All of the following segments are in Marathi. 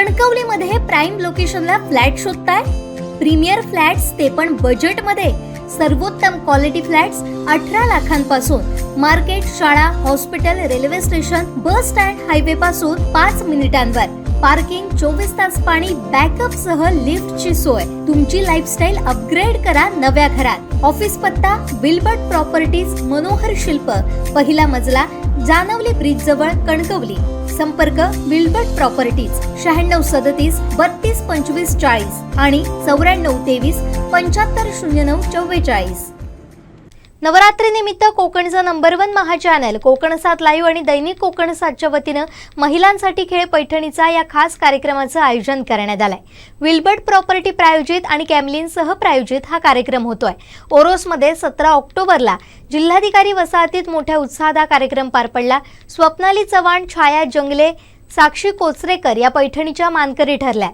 कणकवलीमध्ये प्राइम लोकेशनला फ्लॅट शोधताय? प्रीमियर फ्लॅट्स ते पण बजेटमध्ये. सर्वोत्तम क्वालिटी फ्लॅट्स 18 लाखांपासून. मार्केट, शाळा, hospital, railway station, bus stand, highway पासून 5 मिनिटांवर. पार्किंग, 24 तास पाणी, बॅकअप सह लिफ्टची सोय. तुमची लाईफस्टाईल अपग्रेड करा नव्या घरात. ऑफिस पत्ता विल्बर्ट प्रॉपर्टीज, मनोहर शिल्प, पहिला मजला, जानवली ब्रिज जवळ, कणकवली. संपर्क विल्बर्ट प्रॉपर्टीज 9637 32 25 40 आणि 9423 75 09 44. नवरात्री निमित्त कोकणचं नंबर 1 महा चॅनल कोकण 7 लाईव्ह आणि दैनिक कोकण 7च्या वतीनं महिलांसाठी खेळ पैठणीचा या खास कार्यक्रमाचं आयोजन करण्यात आलंय. विल्बर्ट प्रॉपर्टी प्रायोजित आणि कॅमलिन सह प्रायोजित हा कार्यक्रम होतोय. ओरोसमध्ये 17 ऑक्टोबरला जिल्हाधिकारी वसाहतीत मोठ्या उत्साहात हा कार्यक्रम पार पडला. स्वप्नाली चव्हाण, छाया जंगले, साक्षी कोचरेकर या पैठणीच्या मानकरी ठरल्या.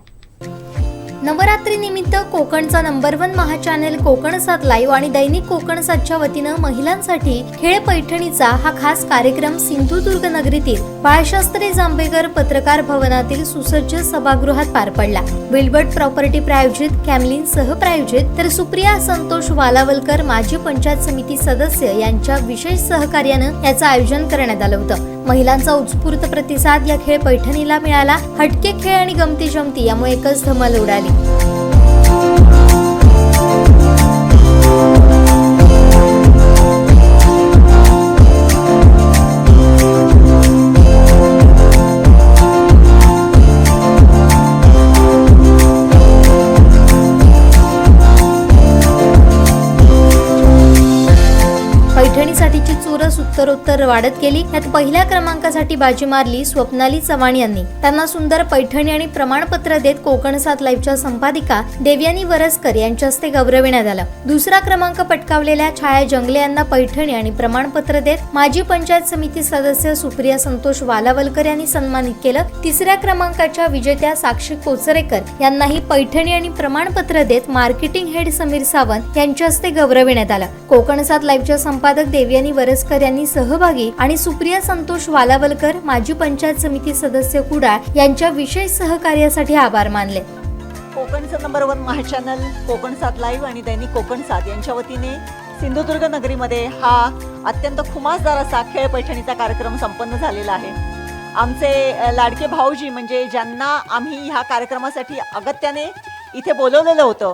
नवरात्री निमित्त कोकणचा नंबर 1 महा चॅनल कोकण 7 लाईव्ह आणि दैनिक कोकण 7च्या वतीनं महिलांसाठी खेळ पैठणीचा हा खास कार्यक्रम सिंधुदुर्ग नगरीतील बाळशास्त्री जांभेकर पत्रकार भवनातील सुसज्ज सभागृहात पार पडला. विल्बर्ट प्रॉपर्टी प्रायोजित, कॅमलिन सह प्रायोजित तर सुप्रिया संतोष वालावलकर माजी पंचायत समिती सदस्य यांच्या विशेष सहकार्यानं याचं आयोजन करण्यात आलं होतं. महिलांचा उत्स्फूर्त प्रतिसाद या खेळ पैठणीला मिळाला. हटके खेळ आणि गमती जमती यामुळे एकच धमाल उडाली. पैठणीसाठीची चुरस उत्तरोत्तर वाढत गेली. यात पहिल्या क्रमांकासाठी बाजी मारली स्वप्नाली चव्हाण यांनी. त्यांना सुंदर पैठणी आणि प्रमाणपत्र देत कोकण 7 लाईव्हच्या संपादिका देवयानी वरसकर यांच्या हस्ते गौरविण्यात आलं. दुसरा क्रमांक पटकावलेल्या छाया जंगले यांना पैठणी आणि प्रमाणपत्र देत माजी पंचायत समिती सदस्य सुप्रिया संतोष वालावलकर यांनी सन्मानित केलं. तिसऱ्या क्रमांकाच्या विजेत्या साक्षी कोचरेकर यांनाही पैठणी आणि प्रमाणपत्र देत मार्केटिंग हेड समीर सावंत यांच्या हस्ते गौरविण्यात आलं. कोकण 7 लाईव्हच्या संपादक देवयानी वरसकर यांनी सहभागी आणि सुप्रिया संतोष वालावलकर माजी पंचायत समिती सदस्य कुडाळ यांच्या विशेष सहकार्यासाठी आभार मानले. कोकणचं नंबर 1 महा चॅनल कोकण 7 लाईव्ह आणि दैनिक कोकण 7 यांच्या वतीने सिंधुदुर्ग नगरीमध्ये हा अत्यंत खुमासदार असा खेळ पैठणीचा कार्यक्रम संपन्न झालेला आहे. आमचे लाडके भाऊजी म्हणजे ज्यांना आम्ही ह्या कार्यक्रमासाठी अगत्याने इथे बोलवलेलं होतं,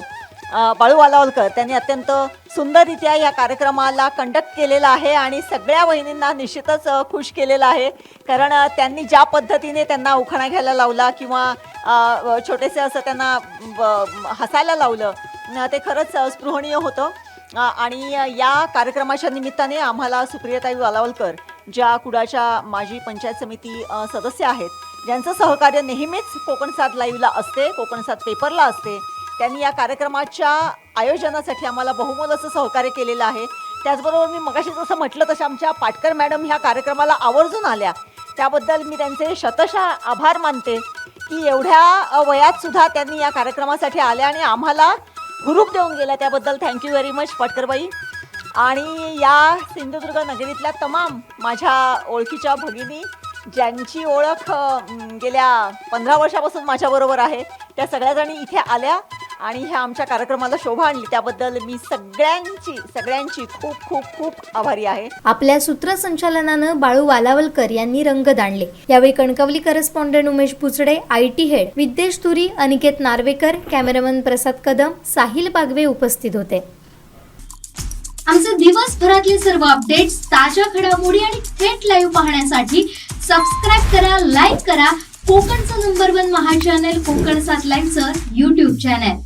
बाळू वालावलकर, त्यांनी अत्यंत सुंदररित्या या कार्यक्रमाला कंडक्ट केलेला आहे आणि सगळ्या वहिनींना निश्चितच खुश केलेलं आहे. कारण त्यांनी ज्या पद्धतीने त्यांना उखाणा घ्यायला लावला किंवा छोटेसे असं त्यांना हसायला लावलं ते खरंच स्पृहणीय होतं. आणि या कार्यक्रमाच्या निमित्ताने आम्हाला सुप्रियाताई वालावलकर ज्या कुडाच्या माजी पंचायत समिती सदस्य आहेत, ज्यांचं सहकार्य नेहमीच कोकण 7 लाईव्हला असते, कोकण 7 पेपरला असते, त्यांनी या कार्यक्रमाच्या आयोजनासाठी आम्हाला बहुमोल असं सहकार्य केलेलं आहे. त्याचबरोबर मी मगाशी जसं म्हटलं तसं आमच्या पाटकर मॅडम ह्या कार्यक्रमाला आवर्जून आल्या, त्याबद्दल मी त्यांचे शतशः आभार मानते की एवढ्या वयात सुद्धा त्यांनी या कार्यक्रमासाठी आल्या आणि आम्हाला हुरूप देऊन गेल्या. त्याबद्दल थँक्यू व्हेरी मच पाटकरबाई. आणि या सिंधुदुर्ग नगरीतल्या तमाम माझ्या ओळखीच्या भगिनी ज्यांची ओळख गेल्या 15 वर्षापासून माझ्याबरोबर आहे, त्या सगळ्याजणी इथे आल्या आणि ह्या आमच्या कार्यक्रमाला शोभा आणली. त्याबद्दल मी सगळ्यांची खूप खूप खूप आभारी आहे. आपल्या सूत्रसंचालनानं बाळू वालावलकर यांनी रंगत आणले. यावेळी Kankavli correspondent Umesh Puchde, IT head Vidyesh Turi, Aniket Narvekar, cameraman Prasad Kadam, Sahil Bagwe उपस्थित होते. आमचे दिवसभरातले सर्व अपडेट्स, ताज्या घडामोडी आणि थेट लाईव्ह पाहण्यासाठी सबस्क्राईब करा, लाईक करा कोकणचं नंबर 1 महा चॅनल कोकण 7 लाईव्हचं YouTube चॅनल.